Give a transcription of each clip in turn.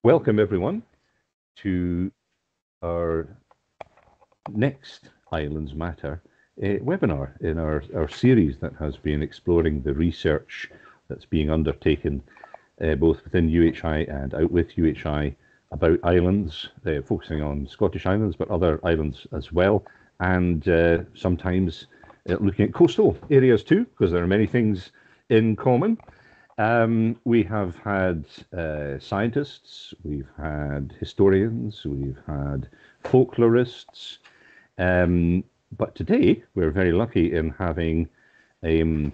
Welcome everyone to our next Highlands Matter webinar in our series that has been exploring the research that's being undertaken both within UHI and out with UHI about islands, focusing on Scottish islands, but other islands as well, and sometimes looking at coastal areas too, because there are many things in common. We have had scientists, we've had historians, we've had folklorists, but today we're very lucky in having a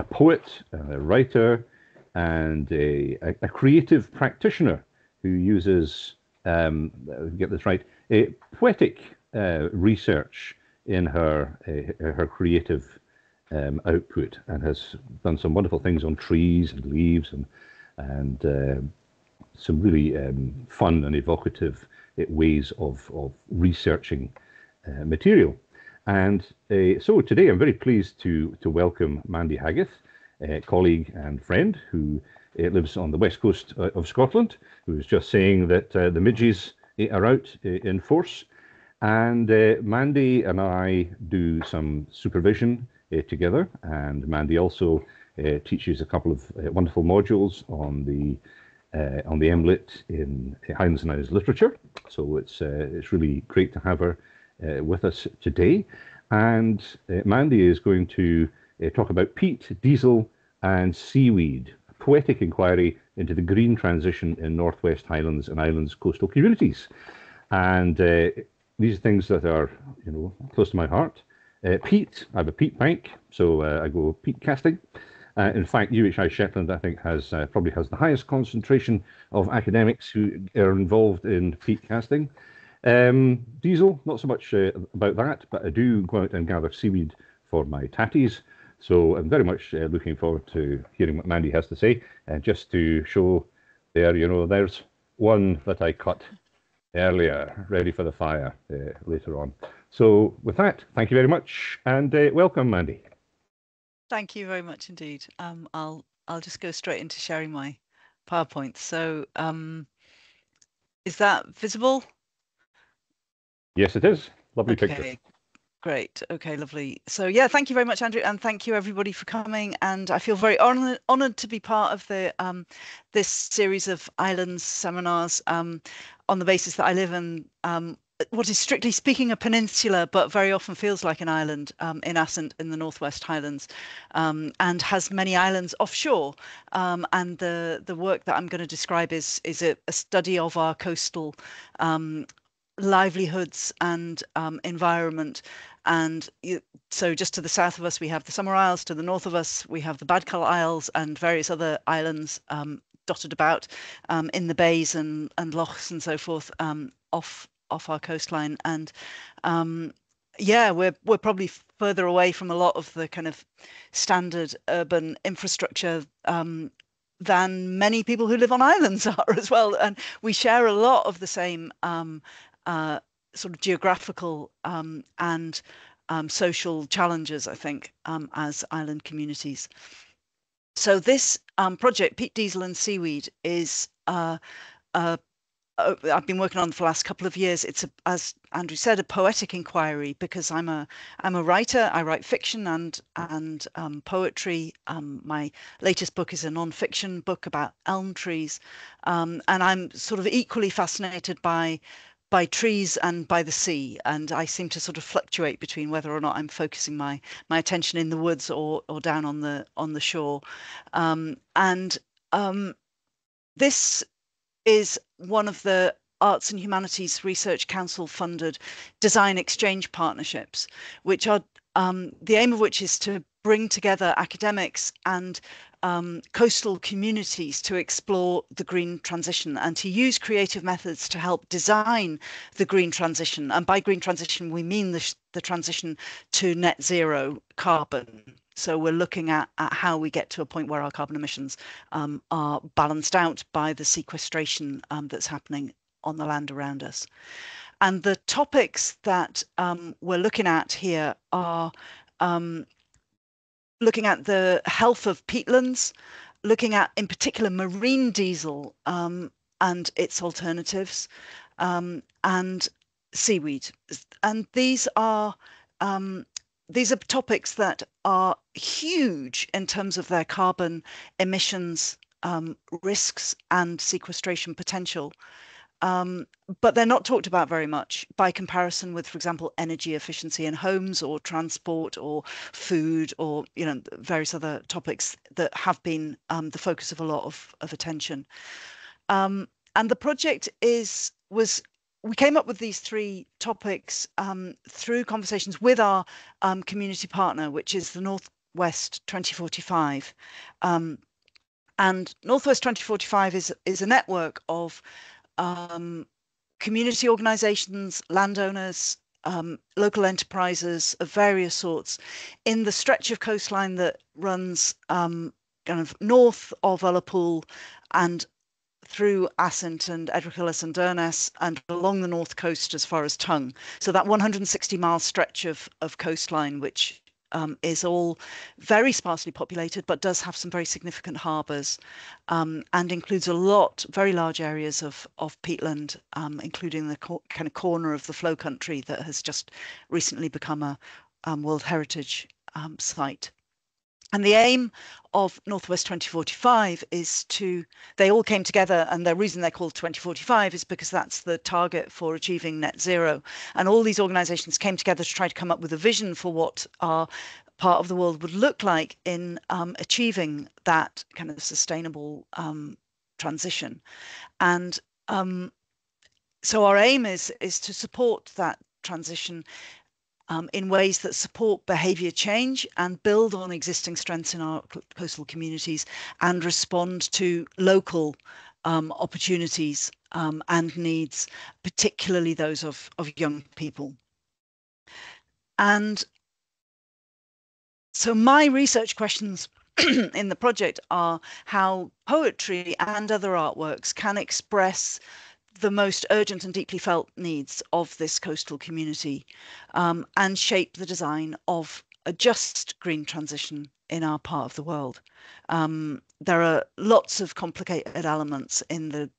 poet, a writer, and a creative practitioner who uses, get this right, a poetic research in her creative output, and has done some wonderful things on trees and leaves and some really fun and evocative ways of researching material. And so today I'm very pleased to welcome Mandy Haggith, a colleague and friend who lives on the west coast of Scotland, who was just saying that the midges are out in force. And Mandy and I do some supervision together, and Mandy also teaches a couple of wonderful modules on the MLit in Highlands and Islands literature. So it's really great to have her with us today. And Mandy is going to talk about peat, diesel, and seaweed, a poetic inquiry into the green transition in Northwest Highlands and Islands coastal communities. And these are things that are, close to my heart. Peat, I have a peat bank, so I go peat casting. In fact, UHI Shetland, I think, probably has the highest concentration of academics who are involved in peat casting. Diesel, not so much about that, but I do go out and gather seaweed for my tatties. So I'm very much looking forward to hearing what Mandy has to say. And just to show there, there's one that I cut earlier, ready for the fire later on. So with that, thank you very much, and welcome, Mandy. Thank you very much indeed. I'll just go straight into sharing my PowerPoint. So is that visible? Yes, it is. Lovely picture. Great. Okay, lovely. So yeah, thank you very much, Andrew, and thank you everybody for coming. And I feel very honoured to be part of the this series of islands seminars on the basis that I live in what is strictly speaking a peninsula, but very often feels like an island in Assynt in the Northwest Highlands, and has many islands offshore. And the work that I'm going to describe is a study of our coastal livelihoods and environment. And so just to the south of us, we have the Summer Isles. To the north of us, we have the Badkal Isles and various other islands dotted about in the bays and lochs and so forth off our coastline. And yeah, we're probably further away from a lot of the kind of standard urban infrastructure than many people who live on islands are as well. And we share a lot of the same sort of geographical and social challenges, I think, as island communities. So this project, Peat, Diesel and Seaweed, is I've been working on it for the last couple of years. It's, as Andrew said, a poetic inquiry, because I'm a writer. I write fiction and poetry. My latest book is a non-fiction book about elm trees, and I'm sort of equally fascinated by trees and by the sea, and I seem to sort of fluctuate between whether or not I'm focusing my attention in the woods or down on the shore. This is one of the Arts and Humanities Research Council funded design exchange partnerships, which are the aim of which is to bring together academics and coastal communities to explore the green transition and to use creative methods to help design the green transition. And by green transition, we mean the transition to net zero carbon. So we're looking at how we get to a point where our carbon emissions are balanced out by the sequestration that's happening on the land around us. And the topics that we're looking at here are looking at the health of peatlands, looking at, in particular, marine diesel, and its alternatives, and seaweed. And these are topics that are huge in terms of their carbon emissions risks and sequestration potential. But they're not talked about very much by comparison with, for example, energy efficiency in homes or transport or food or, you know, various other topics that have been the focus of a lot of attention. And the project we came up with these three topics through conversations with our community partner, which is the Northwest 2045. And Northwest 2045 is a network of community organizations, landowners, local enterprises of various sorts in the stretch of coastline that runs kind of north of Ullapool and through Assynt and Edrichillis and Durness and along the north coast as far as Tongue. So that 160-mile stretch of coastline, which is all very sparsely populated, but does have some very significant harbours, and includes a lot, very large areas of peatland, including the kind of corner of the flow country that has just recently become a World Heritage site. And the aim of Northwest 2045 is they all came together, and the reason they're called 2045 is because that's the target for achieving net zero. And all these organizations came together to try to come up with a vision for what our part of the world would look like in achieving that kind of sustainable transition. And so our aim is to support that transition in ways that support behaviour change and build on existing strengths in our coastal communities and respond to local opportunities and needs, particularly those of young people. And so my research questions in the project are how poetry and other artworks can express the most urgent and deeply felt needs of this coastal community, and shape the design of a just green transition in our part of the world. There are lots of complicated elements in the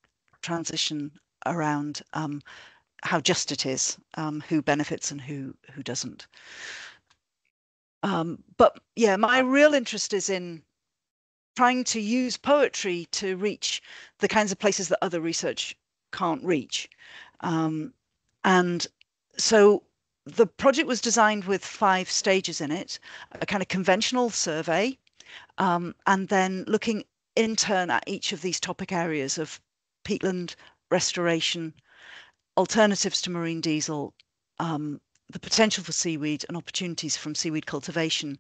transition around how just it is, who benefits and who doesn't. But yeah, my real interest is in trying to use poetry to reach the kinds of places that other research can't reach. And so the project was designed with 5 stages in it: a kind of conventional survey, and then looking in turn at each of these topic areas of peatland restoration, alternatives to marine diesel, the potential for seaweed and opportunities from seaweed cultivation,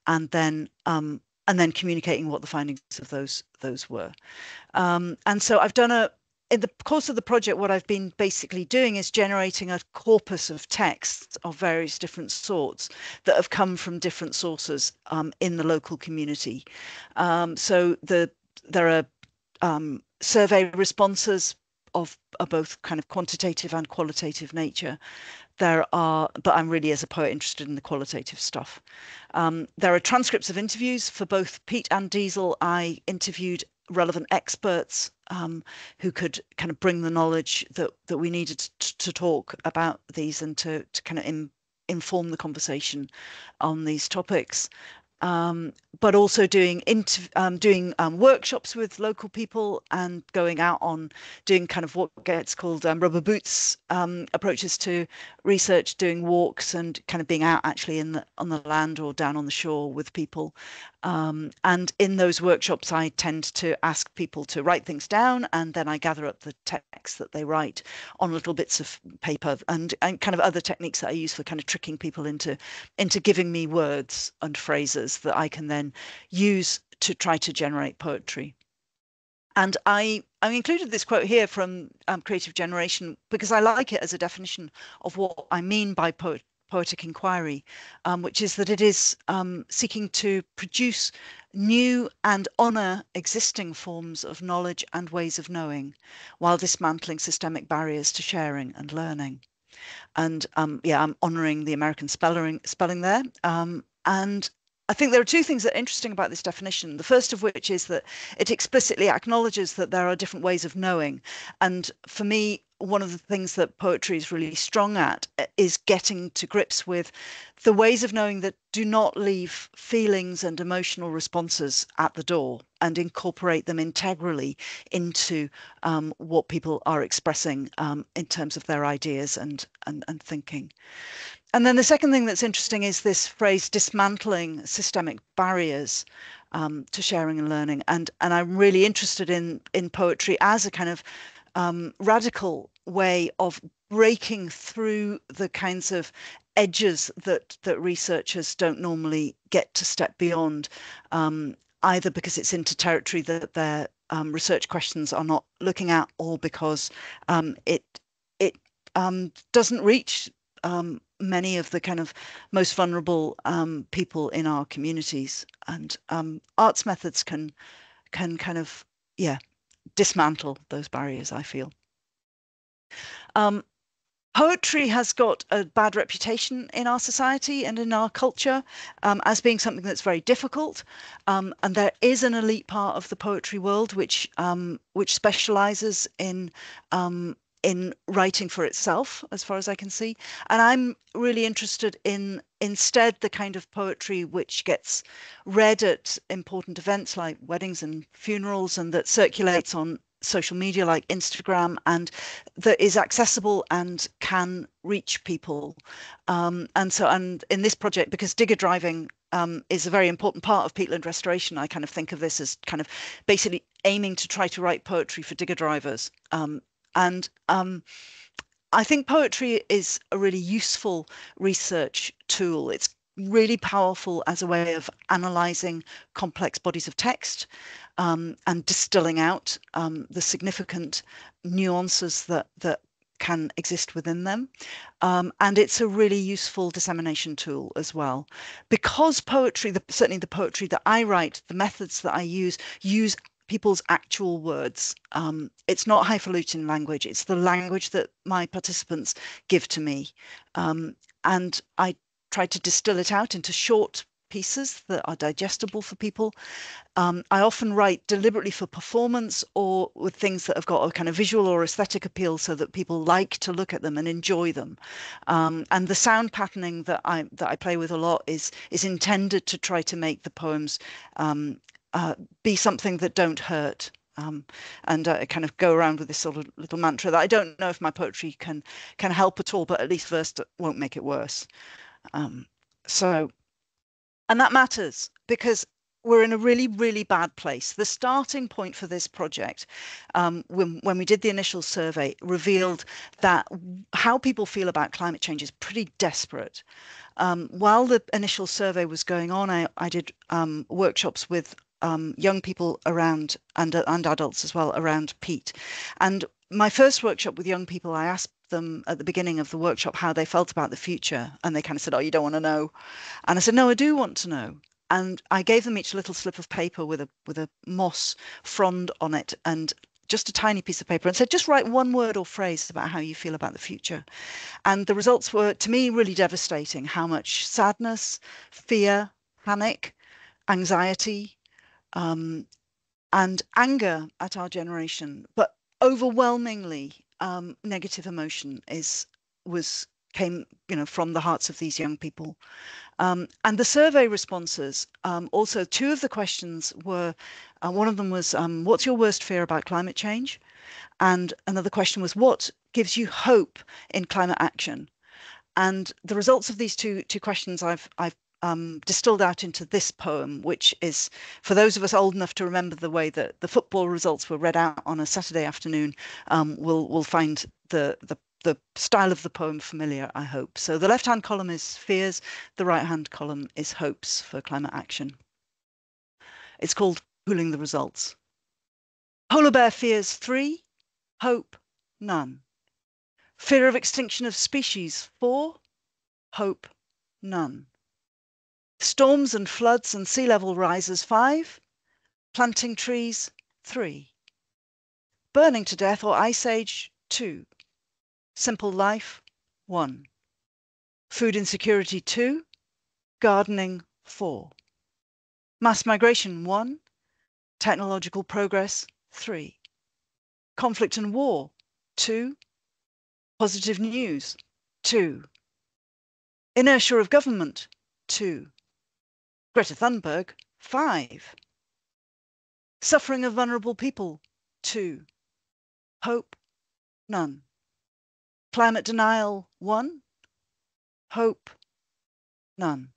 and then communicating what the findings of those were. And so I've done in the course of the project, what I've been basically doing is generating a corpus of texts of various different sorts that have come from different sources in the local community. So there are survey responses of both kind of quantitative and qualitative nature. But I'm really, as a poet, interested in the qualitative stuff. There are transcripts of interviews for both peat and diesel. I interviewed relevant experts who could kind of bring the knowledge that we needed to talk about these and to kind of inform the conversation on these topics. But also doing workshops with local people and going out on doing kind of what gets called rubber boots approaches to research, doing walks and kind of being out actually on the land or down on the shore with people. And in those workshops, I tend to ask people to write things down, and then I gather up the text that they write on little bits of paper and kind of other techniques that I use for kind of tricking people into giving me words and phrases that I can then use to try to generate poetry. And I included this quote here from Creative Generation because I like it as a definition of what I mean by poetic inquiry, which is that it is seeking to produce new and honour existing forms of knowledge and ways of knowing, while dismantling systemic barriers to sharing and learning. And yeah, I'm honouring the American spelling there. And I think there are two things that are interesting about this definition. The first of which is that it explicitly acknowledges that there are different ways of knowing. And for me, one of the things that poetry is really strong at is getting to grips with the ways of knowing that do not leave feelings and emotional responses at the door and incorporate them integrally into what people are expressing in terms of their ideas and thinking. And then the second thing that's interesting is this phrase, dismantling systemic barriers to sharing and learning. And I'm really interested in poetry as a kind of radical way of breaking through the kinds of edges that researchers don't normally get to step beyond, either because it's into territory that their research questions are not looking at, or because it doesn't reach many of the kind of most vulnerable people in our communities. And arts methods can kind of, yeah, dismantle those barriers, I feel. Poetry has got a bad reputation in our society and in our culture as being something that's very difficult. And there is an elite part of the poetry world which specializes in writing for itself, as far as I can see. And I'm really interested in instead the kind of poetry which gets read at important events like weddings and funerals, and that circulates on social media like Instagram, and that is accessible and can reach people. And in this project, because digger driving is a very important part of peatland restoration, I kind of think of this as kind of basically aiming to try to write poetry for digger drivers. And I think poetry is a really useful research tool. It's really powerful as a way of analysing complex bodies of text and distilling out the significant nuances that can exist within them. And it's a really useful dissemination tool as well. Because poetry, certainly the poetry that I write, the methods that I use people's actual words. It's not highfalutin language. It's the language that my participants give to me. And I try to distill it out into short pieces that are digestible for people. I often write deliberately for performance or with things that have got a kind of visual or aesthetic appeal so that people like to look at them and enjoy them. And the sound patterning that I play with a lot is intended to try to make the poems be something that don't hurt. And I kind of go around with this sort of little mantra that I don't know if my poetry can help at all, but at least verse won't make it worse. And that matters because we're in a really, really bad place. The starting point for this project, when we did the initial survey, revealed that how people feel about climate change is pretty desperate. While the initial survey was going on, I did workshops with young people around and adults as well around peat. And my first workshop with young people, I asked them at the beginning of the workshop how they felt about the future, and they kind of said, "Oh, you don't want to know." And I said, "No, I do want to know." And I gave them each a little slip of paper with a moss frond on it and just a tiny piece of paper, and said, "Just write one word or phrase about how you feel about the future." And the results were, to me, really devastating. How much sadness, fear, panic, anxiety, and anger at our generation, but overwhelmingly negative emotion came from the hearts of these young people. And the survey responses, also two of the questions were, one of them was, what's your worst fear about climate change? And another question was, what gives you hope in climate action? And the results of these two questions I've distilled out into this poem, which is, for those of us old enough to remember the way that the football results were read out on a Saturday afternoon, will find the style of the poem familiar, I hope. So the left-hand column is fears, the right-hand column is hopes for climate action. It's called Pooling the Results. Polar bear fears 3, hope none. Fear of extinction of species 4, hope none. Storms and floods and sea level rises 5, planting trees 3. Burning to death or ice age 2. Simple life 1. Food insecurity 2. Gardening 4. Mass migration, 1. Technological progress, 3. Conflict and war, 2. Positive news, 2. Inertia of government, 2. Greta Thunberg, 5. Suffering of vulnerable people, 2. Hope, none. Climate denial, 1. Hope, none.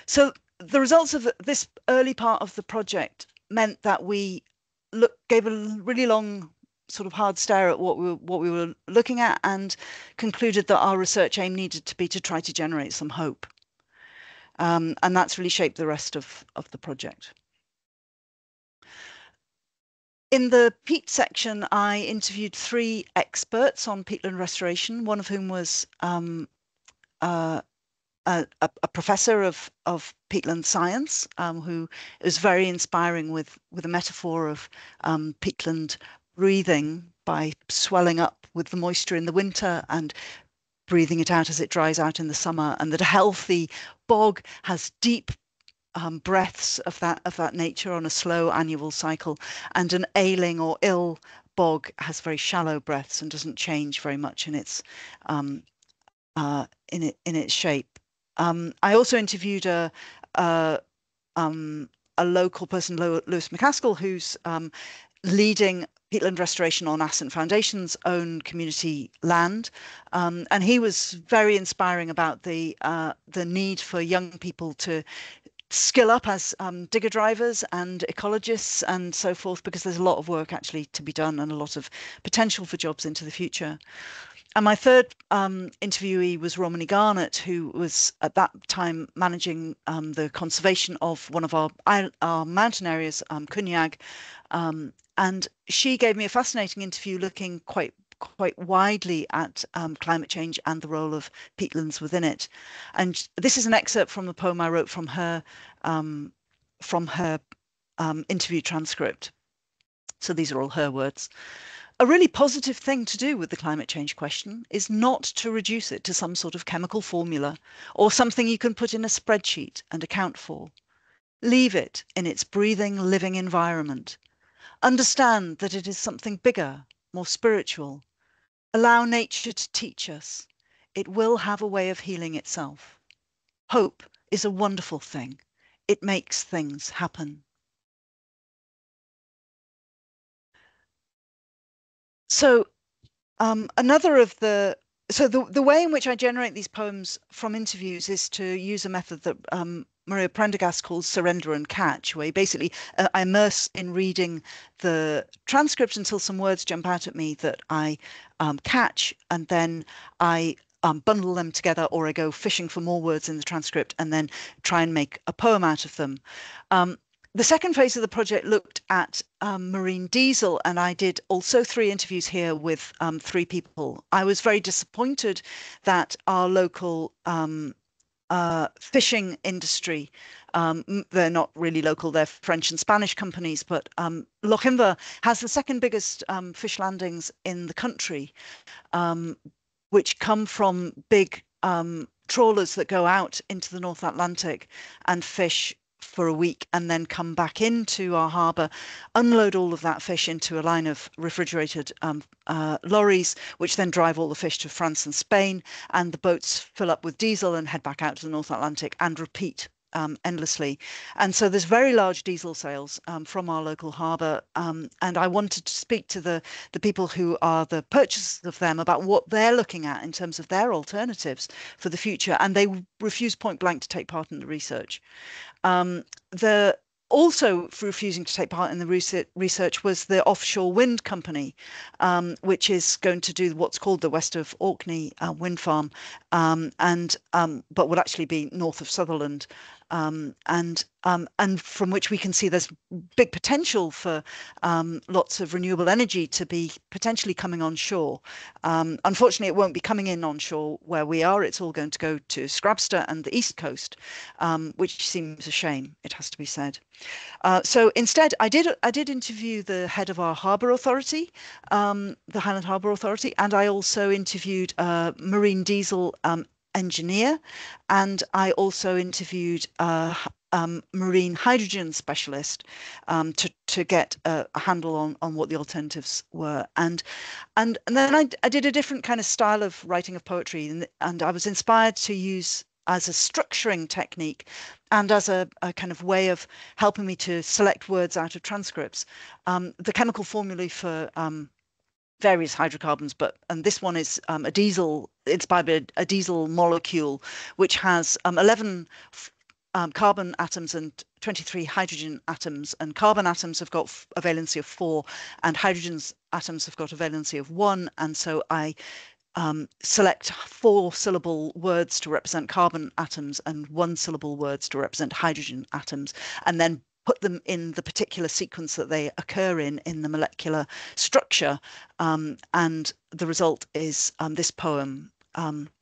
So the results of this early part of the project meant that we gave a really long sort of hard stare at what we were looking at, and concluded that our research aim needed to be to try to generate some hope. And that's really shaped the rest of the project. In the peat section, I interviewed 3 experts on peatland restoration, one of whom was a professor of peatland science, who is very inspiring with a metaphor of peatland breathing by swelling up with the moisture in the winter and breathing it out as it dries out in the summer, and that a healthy bog has deep breaths of that nature on a slow annual cycle, and an ailing or ill bog has very shallow breaths and doesn't change very much in its shape. I also interviewed a local person, Lewis McCaskill, who's leading peatland restoration on Ascent Foundation's own community land, and he was very inspiring about the need for young people to skill up as digger drivers and ecologists and so forth, because there's a lot of work actually to be done and a lot of potential for jobs into the future. And my third interviewee was Romany Garnett, who was at that time managing the conservation of one of our mountain areas, Kunyag. And she gave me a fascinating interview looking quite widely at climate change and the role of peatlands within it. And this is an excerpt from the poem I wrote from her interview transcript. So these are all her words. A really positive thing to do with the climate change question is not to reduce it to some sort of chemical formula or something you can put in a spreadsheet and account for. Leave it in its breathing, living environment. Understand that it is something bigger, more spiritual. Allow nature to teach us. It will have a way of healing itself. Hope is a wonderful thing. It makes things happen. So the way in which I generate these poems from interviews is to use a method that Maria Prendergast calls surrender and catch, where basically I immerse in reading the transcript until some words jump out at me that I catch, and then I bundle them together, or I go fishing for more words in the transcript and then try and make a poem out of them. The second phase of the project looked at marine diesel, and I did also 3 interviews here with 3 people. I was very disappointed that our local fishing industry, they're not really local, they're French and Spanish companies, but Lochinver has the second biggest fish landings in the country, which come from big trawlers that go out into the North Atlantic and fish for a week and then come back into our harbour, unload all of that fish into a line of refrigerated lorries, which then drive all the fish to France and Spain, and the boats fill up with diesel and head back out to the North Atlantic and repeat endlessly. And so there's very large diesel sales from our local harbour, and I wanted to speak to the people who are the purchasers of them about what they're looking at in terms of their alternatives for the future, and they refused point blank to take part in the research. Also refusing to take part in the research was the offshore wind company, which is going to do what's called the West of Orkney wind farm, but would actually be north of Sutherland, and from which we can see there's big potential for lots of renewable energy to be potentially coming on shore. Unfortunately, it won't be coming in on shore where we are. It's all going to go to Scrabster and the East Coast, which seems a shame, it has to be said. So instead, I did interview the head of our harbour authority, the Highland Harbour Authority, and I also interviewed marine diesel engineer, and I also interviewed a marine hydrogen specialist to get a handle on what the alternatives were. And then I did a different kind of style of writing of poetry, and I was inspired to use as a structuring technique and as a kind of way of helping me to select words out of transcripts, the chemical formulae for various hydrocarbons, and this one is a diesel. It's by a diesel molecule which has 11 carbon atoms and 23 hydrogen atoms, and carbon atoms have got a valency of 4 and hydrogen atoms have got a valency of 1, and so I select 4-syllable words to represent carbon atoms and 1-syllable words to represent hydrogen atoms, and then put them in the particular sequence that they occur in the molecular structure. And the result is this poem,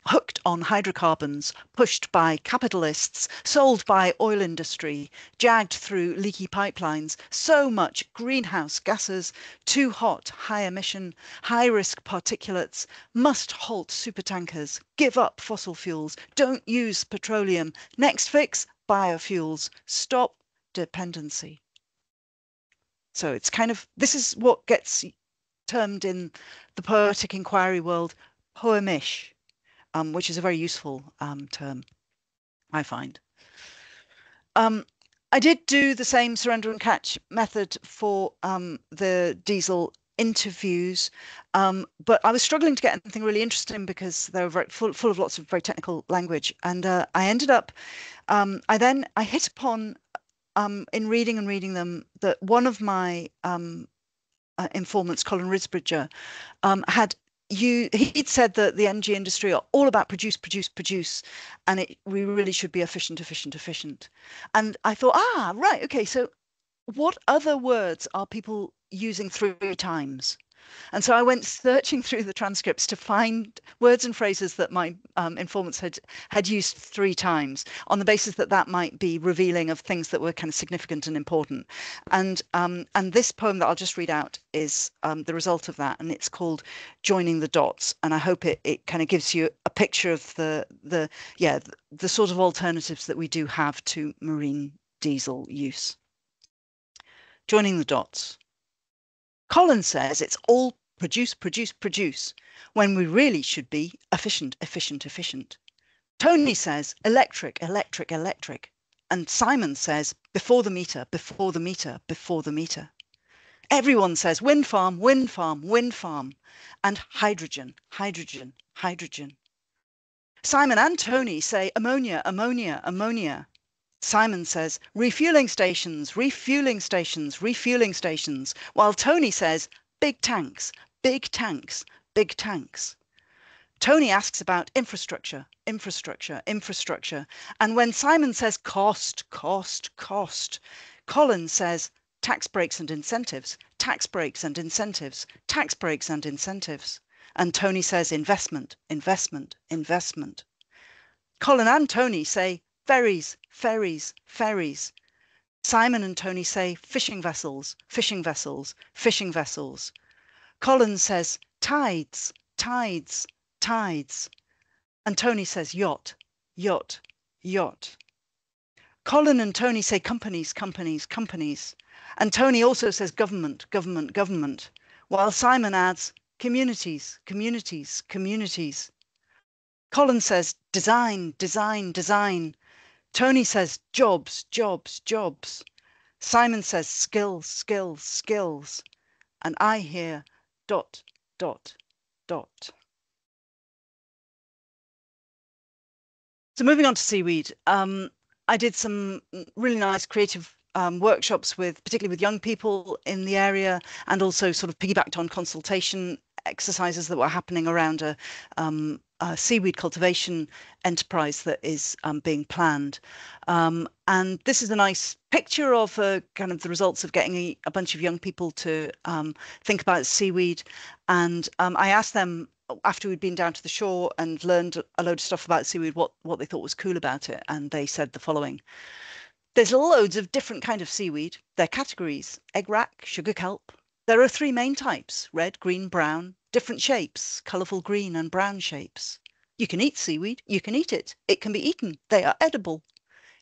hooked on hydrocarbons, pushed by capitalists, sold by oil industry, jagged through leaky pipelines, so much greenhouse gases, too hot, high emission, high risk particulates, must halt supertankers, give up fossil fuels, don't use petroleum, next fix, biofuels, stop dependency. So it's kind of, this is what gets termed in the poetic inquiry world poemish, which is a very useful term, I find. I did do the same surrender and catch method for the diesel interviews, but I was struggling to get anything really interesting because they were very full of lots of very technical language. And I ended up, I hit upon in reading them that one of my informants, Colin Risbridger, he'd said that the energy industry are all about produce, and we really should be efficient. And I thought, right, okay, so what other words are people using 3 times? And so I went searching through the transcripts to find words and phrases that my informants had used 3 times, on the basis that that might be revealing of things that were kind of significant and important. And this poem that I'll just read out is the result of that, and it's called Joining the Dots. And I hope it kind of gives you a picture of the sort of alternatives that we do have to marine diesel use. Joining the dots. Colin says it's all produce, when we really should be efficient. Tony says electric. And Simon says before the meter. Everyone says wind farm. And hydrogen. Simon and Tony say ammonia. Simon says refueling stations, while Tony says big tanks. Tony asks about infrastructure. And when Simon says cost, Colin says tax breaks and incentives. And Tony says investment. Colin and Tony say ferries. Simon and Tony say fishing vessels. Colin says tides. And Tony says yacht. Colin and Tony say companies. And Tony also says government. While Simon adds communities. Colin says design. Tony says jobs. Simon says skills. And I hear ... So moving on to Seaweed, I did some really nice creative workshops particularly with young people in the area, and also sort of piggybacked on consultation exercises that were happening around a seaweed cultivation enterprise that is being planned. And this is a nice picture of kind of the results of getting a bunch of young people to think about seaweed. And I asked them, after we'd been down to the shore and learned a load of stuff about seaweed, what they thought was cool about it. And they said the following: there's loads of different kind of seaweed. They're categories: egg rack, sugar kelp. There are 3 main types: red, green, brown, different shapes, colourful green and brown shapes. You can eat seaweed. You can eat it. It can be eaten. They are edible.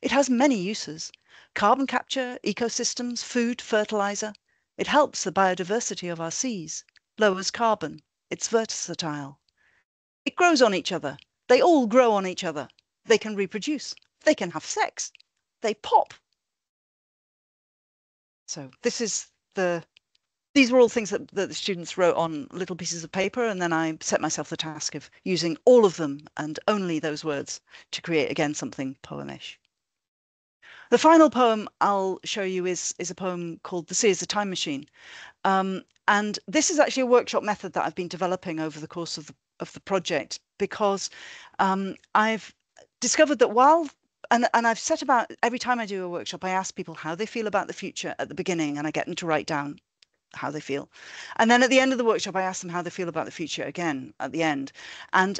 It has many uses: carbon capture, ecosystems, food, fertilizer. It helps the biodiversity of our seas, lowers carbon. It's versatile. It grows on each other. They all grow on each other. They can reproduce. They can have sex. They pop. So these were all things that the students wrote on little pieces of paper, and then I set myself the task of using all of them and only those words to create again something poemish. The final poem I'll show you is a poem called "The Sea is a Time Machine." And this is actually a workshop method that I've been developing over the course of the project, because I've discovered that and I've set about, every time I do a workshop, I ask people how they feel about the future at the beginning, and I get them to write down how they feel. And then at the end of the workshop, I ask them how they feel about the future again at the end. And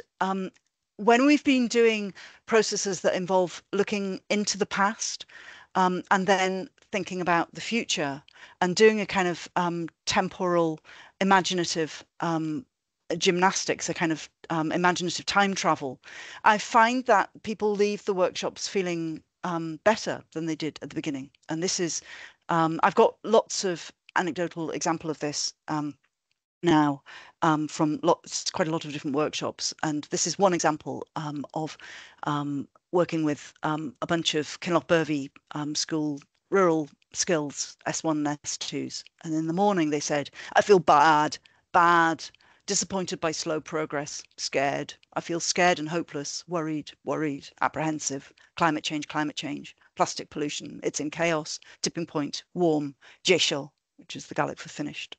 when we've been doing processes that involve looking into the past and then thinking about the future and doing a kind of temporal imaginative gymnastics, a kind of imaginative time travel, I find that people leave the workshops feeling better than they did at the beginning. And this is, I've got lots of anecdotal example of this now from quite a lot of different workshops, and this is one example of working with a bunch of Kinlochbervie school rural skills S1 and S2s, and in the morning they said, "I feel bad, disappointed by slow progress, scared. I feel scared and hopeless, worried, apprehensive, climate change, plastic pollution, it's in chaos, tipping point, warm, Jeshel," which is the Gaelic for finished.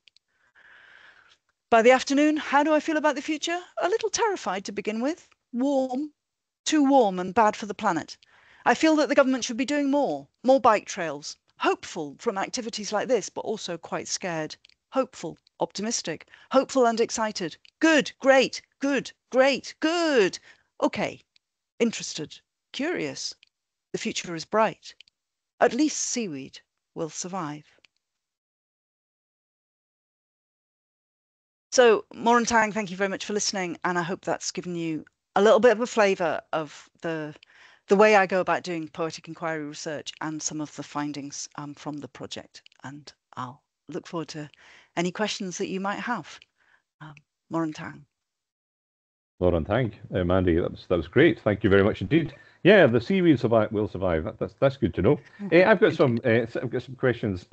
By the afternoon, how do I feel about the future? A little terrified to begin with. Warm, too warm and bad for the planet. I feel that the government should be doing more bike trails. Hopeful from activities like this, but also quite scared. Hopeful, optimistic, hopeful and excited. Good, great, good, great, good. Okay, interested, curious. The future is bright. At least seaweed will survive. So, Moran Tang, thank you very much for listening, and I hope that's given you a little bit of a flavour of the way I go about doing poetic inquiry research and some of the findings from the project. And I'll look forward to any questions that you might have. Moran Tang. Lauren, thank Mandy. That was great. Thank you very much indeed. Yeah, the seaweed will survive. That's good to know. I've got some questions.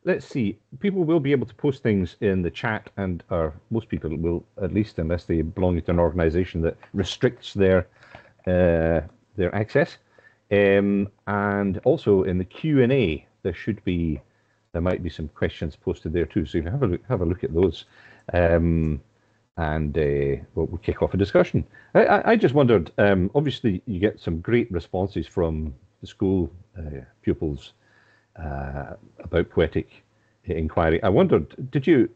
Let's see. People will be able to post things in the chat, and most people will, at least unless they belong to an organisation that restricts their access. And also in the Q&A, there might be some questions posted there too. So you can have a look at those. And we'll kick off a discussion. I just wondered, obviously you get some great responses from the school pupils about poetic inquiry. I wondered, did you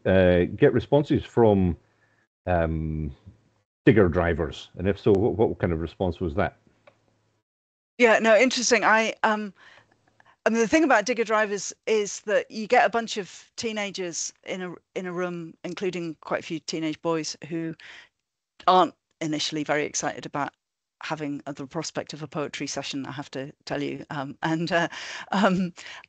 get responses from digger drivers? And if so, what kind of response was that? Yeah, no, interesting. I mean, the thing about digger drivers is that you get a bunch of teenagers in a room, including quite a few teenage boys who aren't initially very excited about having the prospect of a poetry session, I have to tell you. And at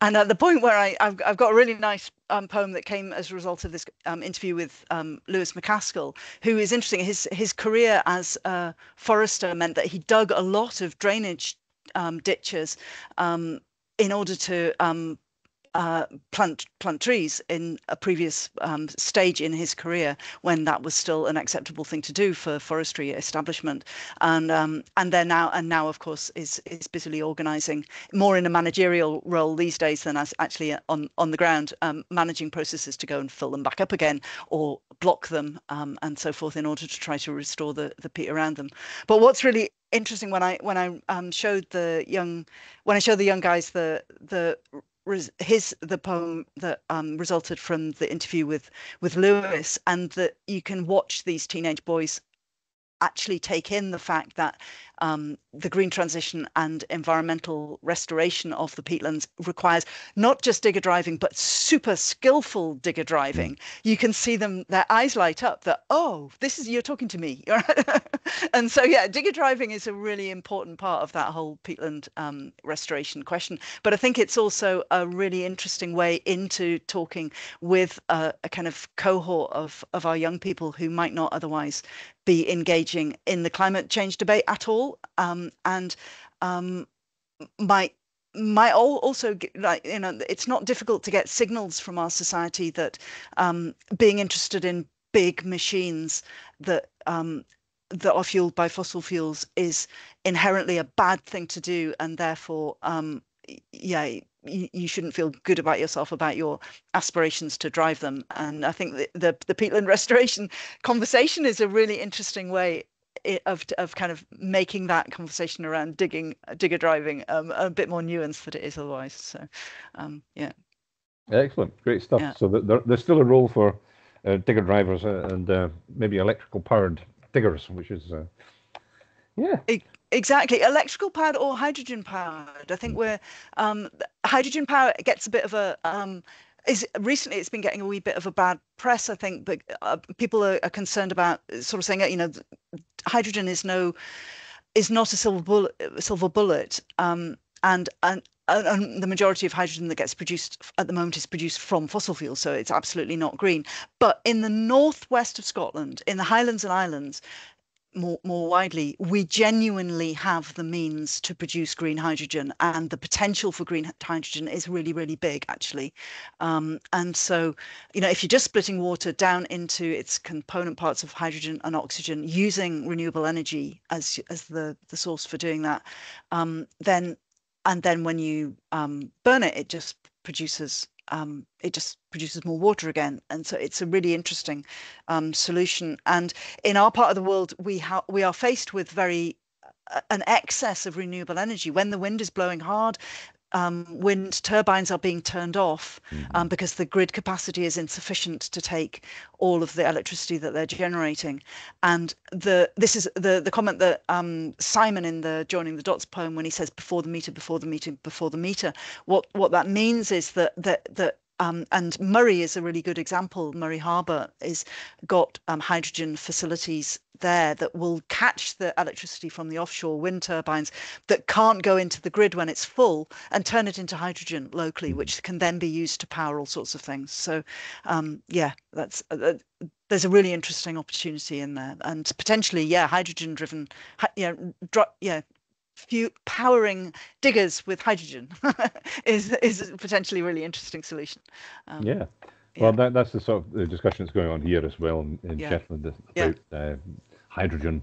the point where I've got a really nice poem that came as a result of this interview with Lewis McCaskill, who is interesting. His career as a forester meant that he dug a lot of drainage ditches in order to plant trees in a previous stage in his career when that was still an acceptable thing to do for forestry establishment, and now of course is busily organising more in a managerial role these days than as actually on the ground, managing processes to go and fill them back up again or block them and so forth in order to try to restore the peat around them. But what's really interesting when I showed the young guys the poem that resulted from the interview with Lewis, and that you can watch these teenage boys actually take in the fact that the green transition and environmental restoration of the peatlands requires not just digger driving, but super skillful digger driving. You can see them, their eyes light up that, oh, this is, you're talking to me. And so, yeah, digger driving is a really important part of that whole peatland restoration question. But I think it's also a really interesting way into talking with a kind of cohort of our young people who might not otherwise be engaging in the climate change debate at all, and might also, like, it's not difficult to get signals from our society that being interested in big machines that that are fueled by fossil fuels is inherently a bad thing to do, and therefore, yeah, you shouldn't feel good about yourself about your aspirations to drive them. And I think the peatland restoration conversation is a really interesting way of kind of making that conversation around digger driving a bit more nuanced than it is otherwise. So, yeah. Excellent, great stuff. Yeah. So there's still a role for digger drivers and maybe electrical powered diggers, which is yeah. Exactly, electrical powered or hydrogen powered. I think we're hydrogen power gets a bit of a is recently it's been getting a wee bit of a bad press, I think, but people are concerned about sort of saying that, hydrogen is not a silver bullet, and the majority of hydrogen that gets produced at the moment is produced from fossil fuels, so it's absolutely not green. But in the northwest of Scotland, in the Highlands and Islands, more widely, we genuinely have the means to produce green hydrogen, and the potential for green hydrogen is really, really big, actually. And so, if you're just splitting water down into its component parts of hydrogen and oxygen using renewable energy as the source for doing that, then when you burn it, it just produces more water again. And so it's a really interesting solution. And in our part of the world, we are faced with an excess of renewable energy. When the wind is blowing hard, wind turbines are being turned off because the grid capacity is insufficient to take all of the electricity that they're generating. And this is the comment that Simon in the Joining the Dots poem, when he says before the meter, before the meter, before the meter, what that means is that and Murray is a really good example. Murray Harbour is got hydrogen facilities there that will catch the electricity from the offshore wind turbines that can't go into the grid when it's full and turn it into hydrogen locally, which can then be used to power all sorts of things. So, yeah, there's a really interesting opportunity in there, and potentially, hydrogen-driven, powering diggers with hydrogen is a potentially really interesting solution. Well, that's the sort of the discussion that's going on here as well in Shetland about hydrogen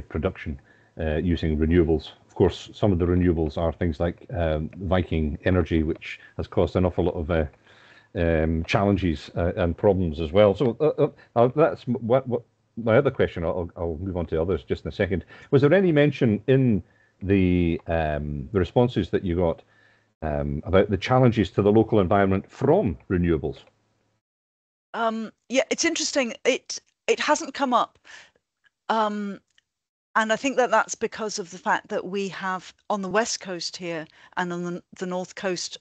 production using renewables. Of course, some of the renewables are things like Viking energy, which has caused an awful lot of challenges and problems as well. So that's what my other question. I'll move on to others just in a second. Was there any mention in the responses that you got about the challenges to the local environment from renewables? Yeah, it's interesting. It hasn't come up, and I think that's because of the fact that we have on the west coast here and on the north coast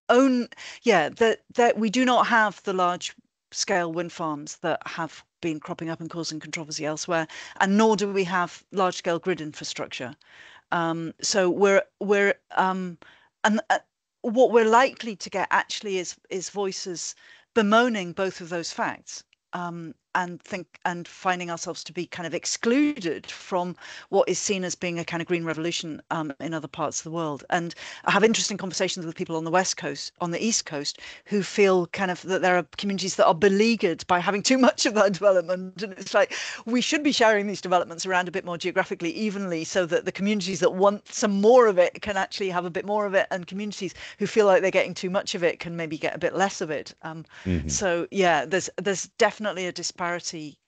that we do not have the large scale wind farms that have been cropping up and causing controversy elsewhere, and nor do we have large scale grid infrastructure. So and what we're likely to get actually is voices bemoaning both of those facts, and finding ourselves to be kind of excluded from what is seen as being a kind of green revolution in other parts of the world. And I have interesting conversations with people on the west coast, on the east coast, who feel kind of that there are communities that are beleaguered by having too much of that development. And it's like, we should be sharing these developments around a bit more geographically evenly, so that the communities that want some more of it can actually have a bit more of it, and communities who feel like they're getting too much of it can maybe get a bit less of it. So yeah, there's definitely a disparity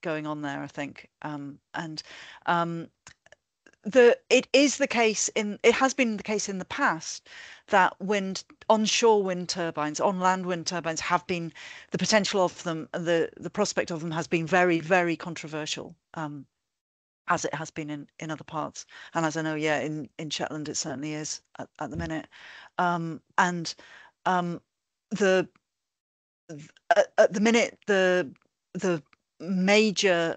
going on there, I think. It has been the case in the past that onshore wind turbines, on land wind turbines, have been, the potential of them, the prospect of them has been very, very controversial. as it has been in other parts. And as I know, yeah, in Shetland, it certainly is at the minute. And the at the minute, the major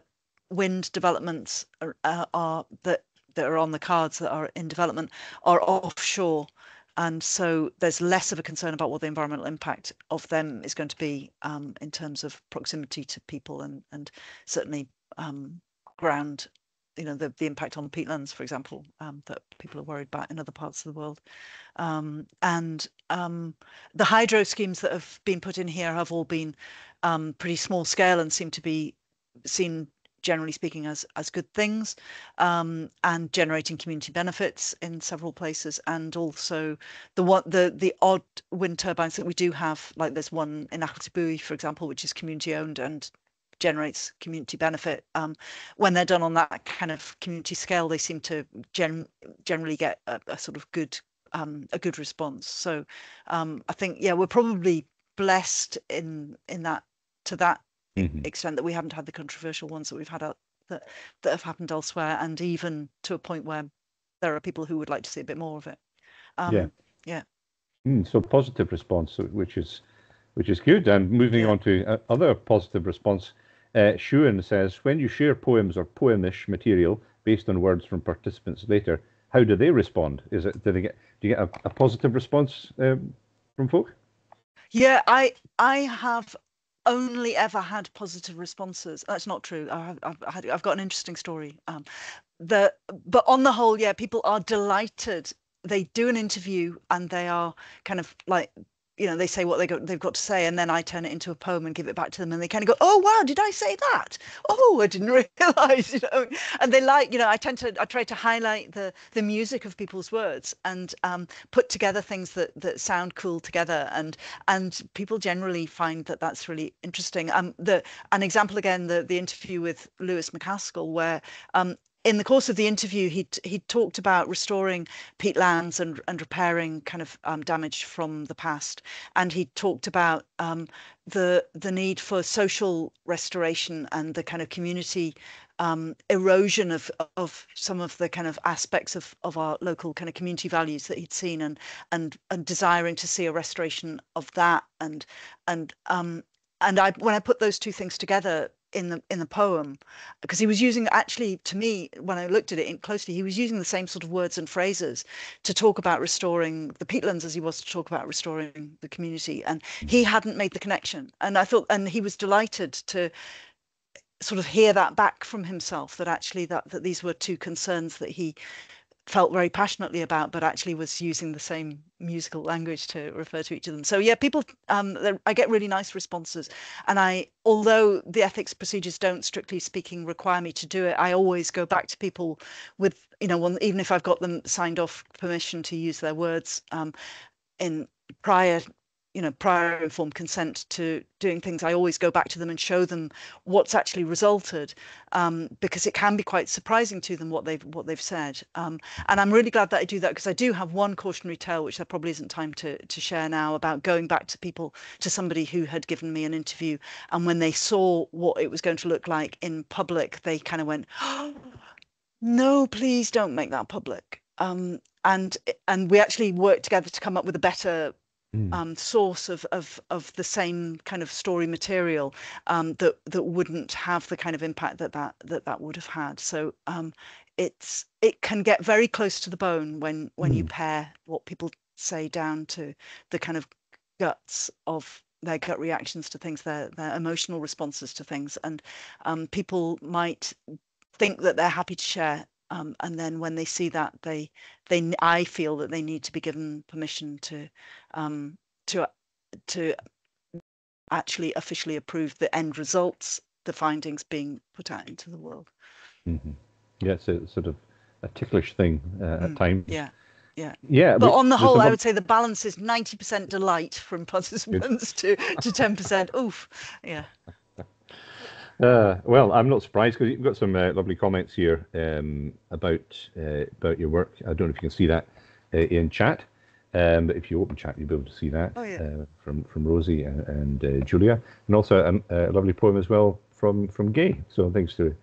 wind developments are that are on the cards that are in development are offshore. And so there's less of a concern about what the environmental impact of them is going to be in terms of proximity to people and certainly ground, the impact on peatlands, for example, that people are worried about in other parts of the world. And the hydro schemes that have been put in here have all been pretty small scale and seem to be seen, generally speaking, as good things, and generating community benefits in several places. And also the odd wind turbines that we do have, like there's one in Achiltebui, for example, which is community owned and generates community benefit. When they're done on that kind of community scale, they seem to generally get a sort of good a good response. So I think, yeah, we're probably blessed in that, to that extent, that we haven't had the controversial ones that we've had that have happened elsewhere, and even to a point where there are people who would like to see a bit more of it. Yeah. So positive response, which is good. And moving on to other positive response, Shuan says, when you share poems or poemish material based on words from participants later, how do they respond? Do you get a positive response from folk? Yeah, I have only ever had positive responses. That's not true. I've got an interesting story. But on the whole, yeah, people are delighted. They do an interview and they are kind of like, they say what they've got to say, and then I turn it into a poem and give it back to them, and they kind of go, "Oh wow, did I say that? Oh, I didn't realize," And they like, I try to highlight the music of people's words and put together things that sound cool together, and people generally find that that's really interesting. An example again, the interview with Lewis McCaskill, where in the course of the interview, he talked about restoring peatlands and repairing kind of damage from the past, and he talked about the need for social restoration and the kind of community erosion of some of the kind of aspects of our local kind of community values that he'd seen, and desiring to see a restoration of that, and when I put those two things together in the poem, because he was using, actually, to me, when I looked at it closely, he was using the same sort of words and phrases to talk about restoring the peatlands as he was to talk about restoring the community, and he hadn't made the connection. And I thought, and he was delighted to sort of hear that back from himself, that actually that these were two concerns that he felt very passionately about, but actually was using the same musical language to refer to each of them. So yeah, people, I get really nice responses, and although the ethics procedures don't, strictly speaking, require me to do it, I always go back to people with, even if I've got them signed off permission to use their words in prior informed consent to doing things. I always go back to them and show them what's actually resulted, because it can be quite surprising to them what they've said. And I'm really glad that I do that, because I do have one cautionary tale, which there probably isn't time to share now, about going back to somebody who had given me an interview, and when they saw what it was going to look like in public, they kind of went, "Oh, no, please don't make that public." And we actually worked together to come up with a better source of the same kind of story material that wouldn't have the kind of impact that would have had. So it can get very close to the bone when you pare what people say down to the kind of guts of their gut reactions to things, their emotional responses to things, and people might think that they're happy to share. And then when they see that, I feel that they need to be given permission to actually officially approve the end results, the findings being put out into the world. Yeah, it's a sort of a ticklish thing at times. Yeah. But on the whole, I would say the balance is 90% delight from participants to 10% oof. Yeah. Well, I'm not surprised, because you've got some lovely comments here about your work. I don't know if you can see that in chat, but if you open chat, you'll be able to see that. From Rosie and Julia, and also a lovely poem as well from Gay. So thanks to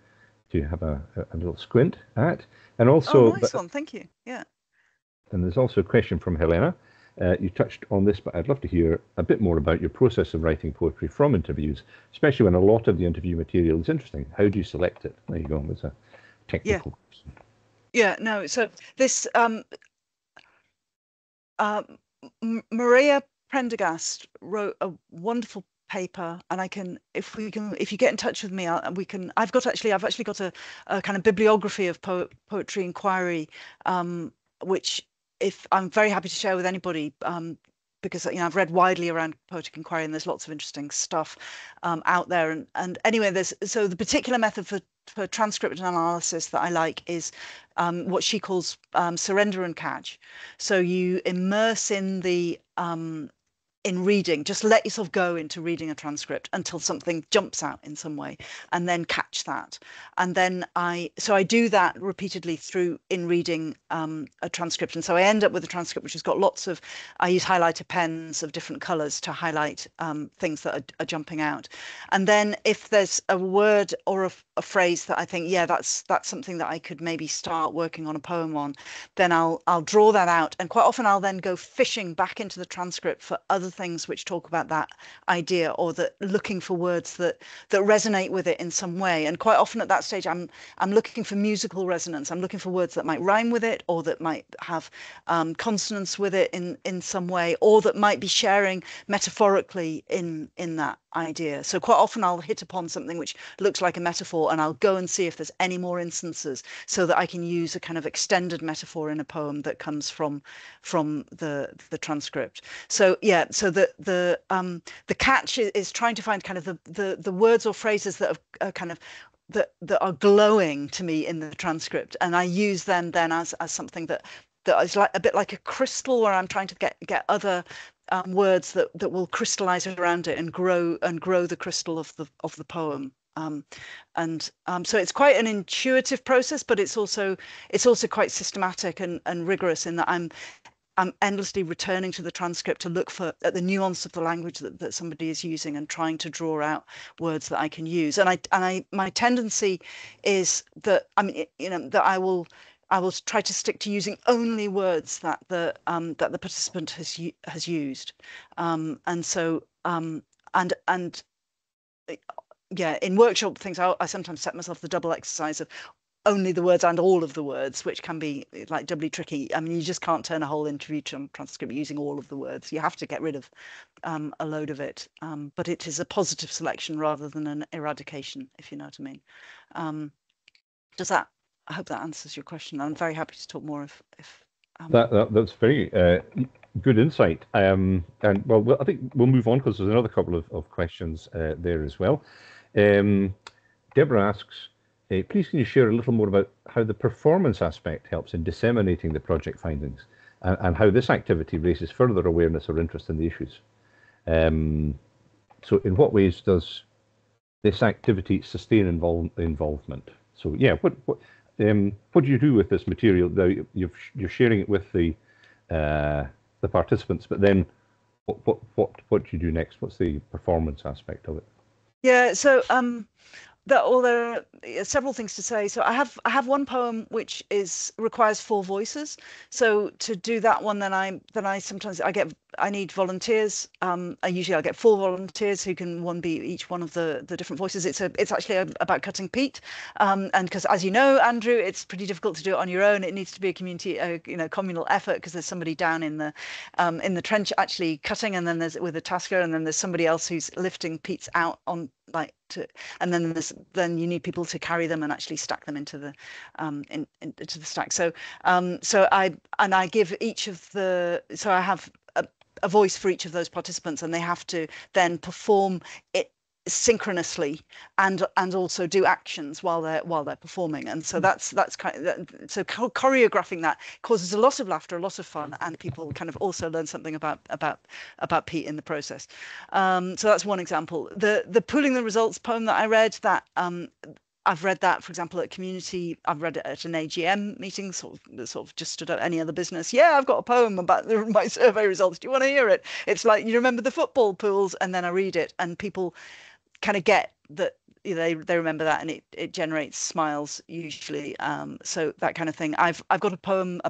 to have a little squint at. And Oh, also, nice one. Thank you. Yeah. and there's also a question from Helena. You touched on this, but I'd love to hear a bit more about your process of writing poetry from interviews, especially when a lot of the interview material is interesting. How do you select it? There you go. That's a Yeah. technical question. Yeah. No. So this Maria Prendergast wrote a wonderful paper, and if you get in touch with me, I've actually got a kind of bibliography of poetry inquiry, which if I'm very happy to share with anybody, because I've read widely around poetic inquiry, and there's lots of interesting stuff out there. And anyway, the particular method for transcript analysis that I like is what she calls surrender and catch. So you immerse in reading, just let yourself go into reading a transcript until something jumps out in some way, and then catch that. And then I do that repeatedly through in reading a transcript. And so I end up with a transcript which has got I use highlighter pens of different colors to highlight things that are jumping out. And then if there's a word or a phrase that I think, yeah, that's something that I could maybe start working on a poem on, then I'll draw that out. And quite often I'll then go fishing back into the transcript for other things which talk about that idea, or that looking for words that resonate with it in some way. And quite often at that stage I'm looking for musical resonance. I'm looking for words that might rhyme with it, or that might have consonance with it in some way, or that might be sharing metaphorically in that idea. So quite often I'll hit upon something which looks like a metaphor, and I'll go and see if there's any more instances, so that I can use a kind of extended metaphor in a poem that comes from the transcript. So yeah, so the catch is trying to find kind of the words or phrases that are kind of that are glowing to me in the transcript, and I use them then as something that is like a bit like a crystal, where I'm trying to get other words that will crystallize around it and grow the crystal of the poem. So it's quite an intuitive process, but it's also quite systematic and rigorous, in that I'm endlessly returning to the transcript to look at the nuance of the language that somebody is using, and trying to draw out words that I can use. And my tendency is that that I will try to stick to using only words that the participant has used, and so yeah, in workshop things, I sometimes set myself the double exercise of only the words and all of the words, which can be like doubly tricky. I mean, you just can't turn a whole interview transcript using all of the words. You have to get rid of a load of it, but it is a positive selection rather than an eradication, if you know what I mean. I hope that answers your question. I'm very happy to talk more if that's very good insight. And well, I think we'll move on, because there's another couple of questions there as well. Deborah asks, please can you share a little more about how the performance aspect helps in disseminating the project findings, and how this activity raises further awareness or interest in the issues? So in what ways does this activity sustain involvement? So yeah, what do you do with this material? Now you're sharing it with the participants, but then what do you do next? What's the performance aspect of it? Yeah, so there are several things to say. So I have one poem which requires 4 voices. So to do that one, then I sometimes I need volunteers. I'll get 4 volunteers who can be each one of the different voices. It's actually about cutting peat, and because, as you know, Andrew, it's pretty difficult to do it on your own. It needs to be a community, communal effort, because there's somebody down in the trench actually cutting, and then there's with a tasker, and then there's somebody else who's lifting peats out on and then you need people to carry them and actually stack them into the into the stack. So I give each of I have a voice for each of those participants, and they have to then perform it synchronously and also do actions while they're performing. And so that's kind of so choreographing that causes a lot of laughter, a lot of fun, and people kind of also learn something about peat in the process. So that's one example. The pooling the results poem that I read, that I've read that, for example, at community. I've read it at an AGM meeting, sort of just stood at any other business. Yeah, I've got a poem about my survey results. Do you want to hear it? It's like, you remember the football pools, and then I read it, and people kind of get that they remember that, and it generates smiles usually. So that kind of thing. I've got a poem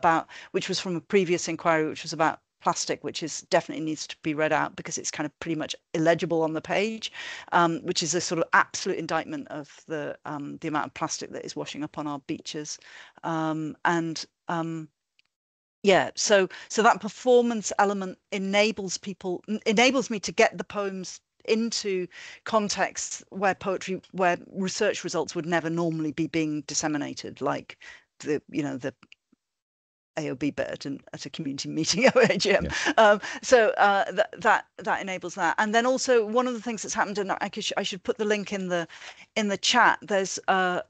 which was from a previous inquiry, which was about plastic, which is definitely needs to be read out because it's kind of pretty much illegible on the page, which is a sort of absolute indictment of the amount of plastic that is washing up on our beaches. Yeah, so that performance element enables me to get the poems into contexts where research results would never normally be being disseminated, like the AOB bit at a community meeting at AGM. Yeah. So that enables that. And then also one of the things that's happened, and I should put the link in the chat. There's our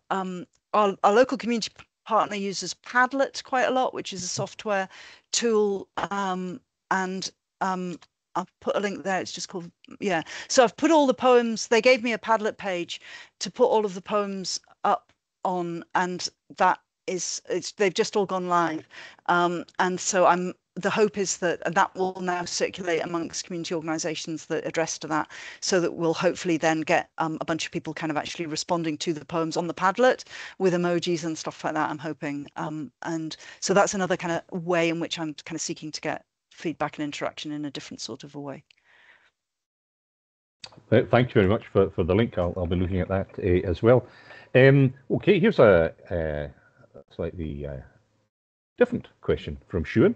local community partner uses Padlet quite a lot, which is a software tool, and I'll put a link there. It's just called, yeah. So I've put all the poems. They gave me a Padlet page to put all of the poems up on, and they've just all gone live. And so the hope is that will now circulate amongst community organisations that address to that, so that we'll hopefully then get a bunch of people kind of actually responding to the poems on the Padlet with emojis and stuff like that, I'm hoping. And so that's another kind of way in which I'm kind of seeking to get feedback and interaction in a different sort of a way. Thank you very much for the link. I'll be looking at that as well. Okay, here's a slightly different question from Shuan.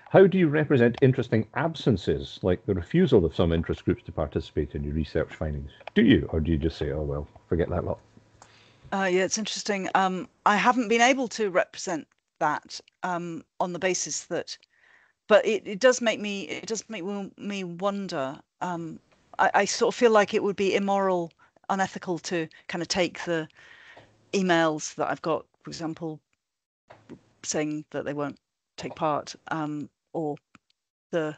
How do you represent interesting absences, like the refusal of some interest groups to participate in your research findings? Do you, or do you just say, oh, well, forget that lot? Yeah, it's interesting. I haven't been able to represent that on the basis that, but it does make me wonder. I sort of feel like it would be immoral, unethical to kind of take the emails that I've got, for example, saying that they won't take part, or the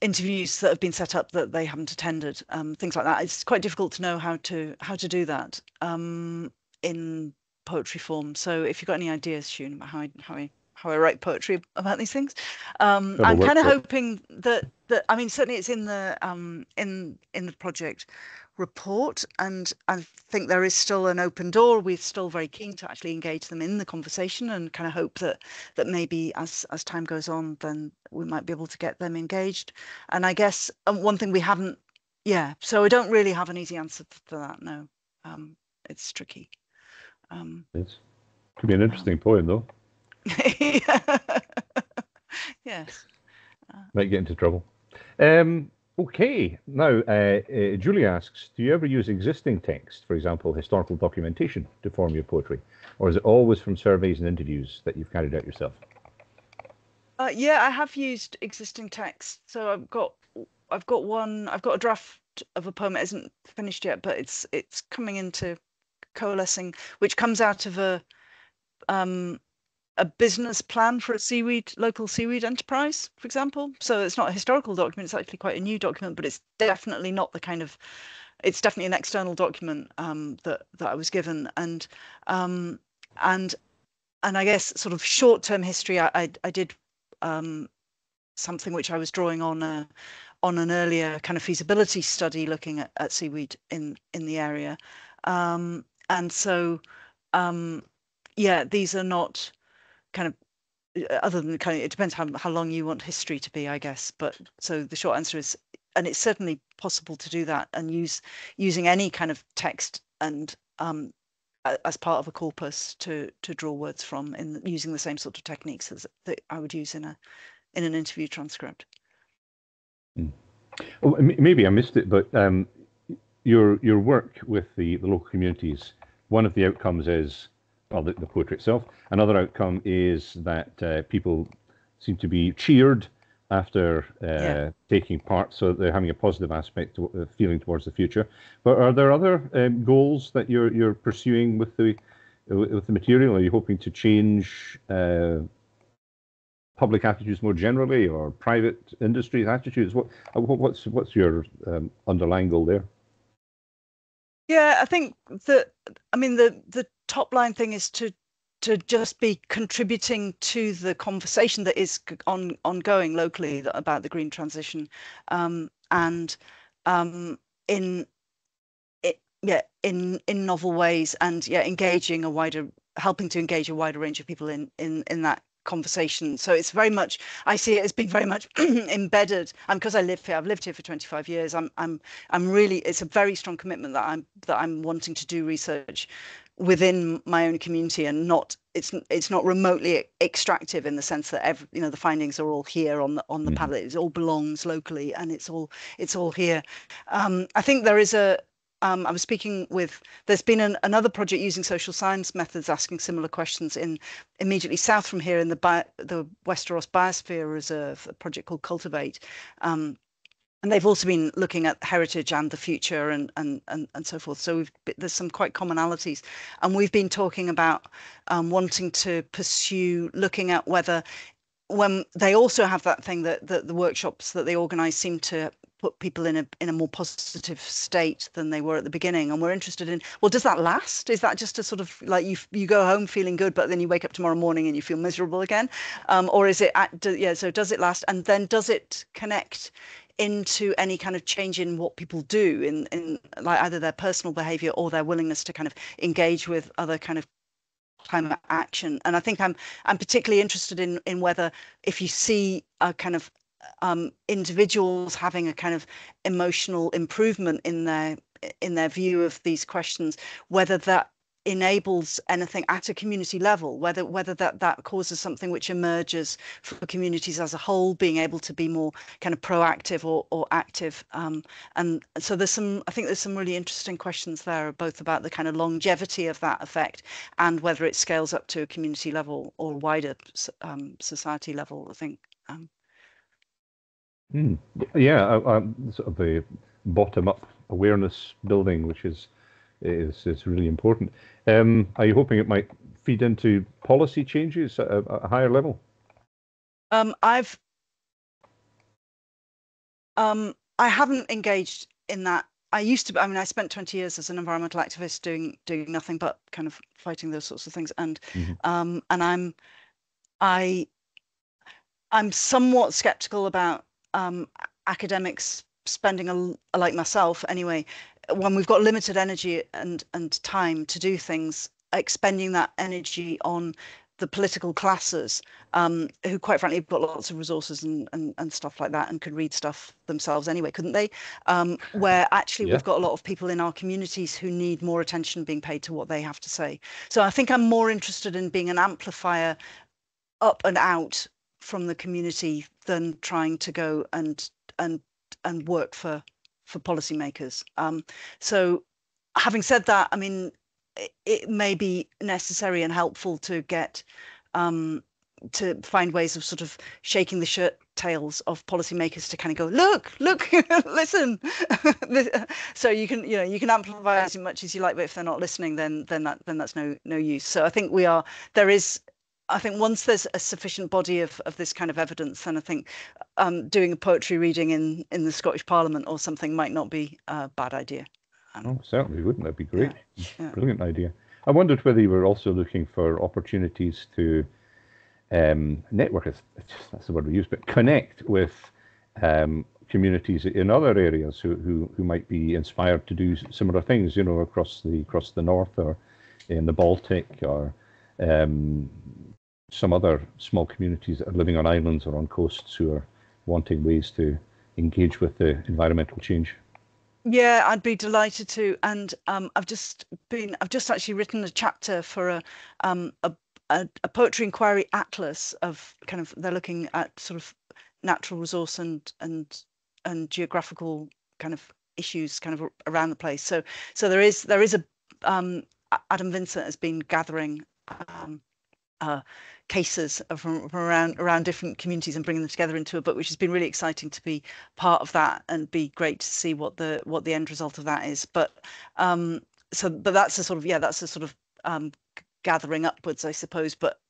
interviews that have been set up that they haven't attended, things like that. It's quite difficult to know how to do that in poetry form. So if you've got any ideas, Shun, about how I write poetry about these things, I'm kind of hoping that I mean, certainly it's in the project report, and I think there is still an open door. We're still very keen to actually engage them in the conversation, and kind of hope that maybe as time goes on, then we might be able to get them engaged. And I guess one thing we haven't, so I don't really have an easy answer for that. No, it's tricky. Yes. Could be an interesting poem, though. Yes. Might get into trouble. Okay, now Julie asks, do you ever use existing text, for example, historical documentation, to form your poetry? Or is it always from surveys and interviews that you've carried out yourself? Yeah, I have used existing text. So I've got a draft of a poem that isn't finished yet, but it's coming into coalescing, which comes out of a business plan for a local seaweed enterprise, for example. So it's not a historical document, it's actually quite a new document, but it's definitely not the kind of, it's definitely an external document that I was given. And I guess sort of short-term history, I did something which I was drawing on an earlier kind of feasibility study looking at seaweed in the area. And so yeah, these are not kind of, other than kind of, it depends how long you want history to be, I guess. But so the short answer is, and it's certainly possible to do that and using any kind of text and as part of a corpus to draw words from, using the same sort of techniques that I would use in an interview transcript. Oh, maybe I missed it, but your work with the local communities, one of the outcomes is, well, the poetry itself. Another outcome is that people seem to be cheered after taking part, so they're having a positive aspect, feeling towards the future. But are there other goals that you're pursuing with the material? Are you hoping to change public attitudes more generally, or private industry attitudes? What's your underlying goal there? Yeah, I think that, I mean, the top line thing is to just be contributing to the conversation that is ongoing locally about the green transition, and in novel ways, and engaging a wider, helping to engage a wider range of people in that conversation. So it's very much, I see it as being very much embedded. And because I live here, I've lived here for 25 years. I'm really, it's a very strong commitment that I'm wanting to do research within my own community, and not, it's not remotely extractive in the sense that the findings are all here on the Hmm. palette. It all belongs locally, and it's all here. I think there is a I was speaking with, there's been another project using social science methods asking similar questions in immediately south from here in the Westeros Biosphere Reserve, a project called Cultivate. And they've also been looking at heritage and the future, and so forth. So there's some quite commonalities. And we've been talking about wanting to pursue looking at whether, when they also have that thing that the workshops that they organize seem to put people in a more positive state than they were at the beginning, and we're interested in, well, does that last? Is that just a sort of like you go home feeling good, but then you wake up tomorrow morning and you feel miserable again, or is it so does it last, and then does it connect into any kind of change in what people do in like either their personal behavior or their willingness to kind of engage with other kind of climate action? And I think I'm particularly interested in whether, if you see a kind of individuals having a kind of emotional improvement in their view of these questions, whether that enables anything at a community level, whether that causes something which emerges for communities as a whole, being able to be more kind of proactive or active. And so I think there's some really interesting questions there, both about the kind of longevity of that effect and whether it scales up to a community level or wider society level, I think. Mm. Yeah, sort of the bottom-up awareness building, which is really important. Are you hoping it might feed into policy changes at a higher level? I've I haven't engaged in that. I used to, I mean, I spent 20 years as an environmental activist doing nothing but kind of fighting those sorts of things. And Hmm. and I I'm somewhat skeptical about academics spending like myself anyway, when we've got limited energy and time to do things, expending that energy on the political classes, who quite frankly have got lots of resources and stuff like that, and could read stuff themselves anyway, couldn't they? Where actually Yeah. we've got a lot of people in our communities who need more attention being paid to what they have to say. So I think I'm more interested in being an amplifier up and out from the community than trying to go and work for policymakers. So having said that, I mean, it may be necessary and helpful to get to find ways of sort of shaking the shirt tails of policymakers to kind of go, look, listen. So you can amplify as much as you like, but if they're not listening, then that's no use. So I think there is, I think once there's a sufficient body of this kind of evidence, then I think doing a poetry reading in the Scottish Parliament or something might not be a bad idea. Oh, certainly wouldn't. That'd be Yeah, great. yeah. Brilliant idea. I wondered whether you were also looking for opportunities to network, that's the word we use, but connect with communities in other areas who might be inspired to do similar things, across the north or in the Baltic or um, some other small communities that are living on islands or on coasts who are wanting ways to engage with the environmental change. Yeah, I'd be delighted to. And I've just actually written a chapter for um, a, a poetry inquiry atlas of kind of, they're looking at sort of natural resource and geographical kind of issues kind of around the place. So there is Adam Vincent has been gathering um, uh, cases from around different communities and bringing them together into a book, which has been really exciting to be part of that, and be great to see what the end result of that is. But that's a sort of, that's a sort of gathering upwards, I suppose. But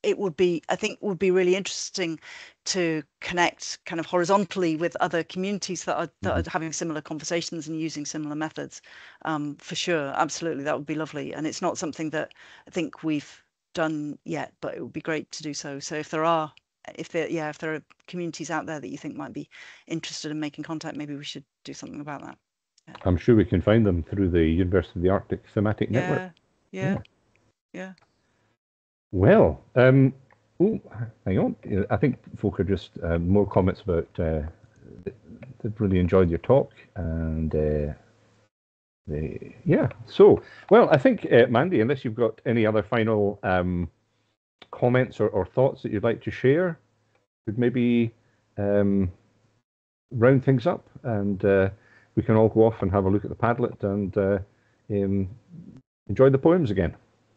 I think would be really interesting to connect kind of horizontally with other communities Hmm. that are having similar conversations and using similar methods. For sure, absolutely, that would be lovely. And it's not something that I think we've done yet, but it would be great to do so. So if there are communities out there that you think might be interested in making contact, maybe we should do something about that. I'm sure we can find them through the University of the Arctic Thematic Network. Yeah. Well, oh, hang on. I think folk are just more comments about they've really enjoyed your talk, and yeah. So, well, I think Mandy, unless you've got any other final comments or thoughts that you'd like to share, could maybe round things up, and we can all go off and have a look at the Padlet and enjoy the poems again.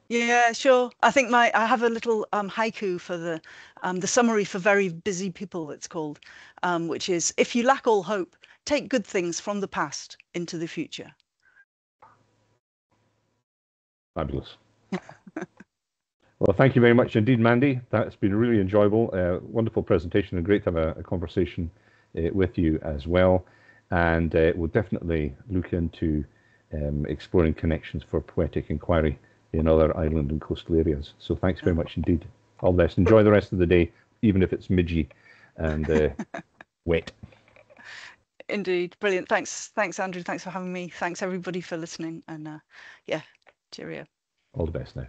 Yeah, sure. I think I have a little haiku for the summary for very busy people, it's called, which is, if you lack all hope, take good things from the past into the future. Fabulous. Well, thank you very much indeed, Mandy. That's been really enjoyable. Wonderful presentation, and great to have a conversation with you as well. And we'll definitely look into exploring connections for poetic inquiry in other island and coastal areas. So thanks very much indeed. All the best. Enjoy the rest of the day, even if it's midgy and wet. Indeed. Brilliant. Thanks, Andrew. Thanks for having me. Thanks, everybody, for listening. And yeah, cheerio. All the best now.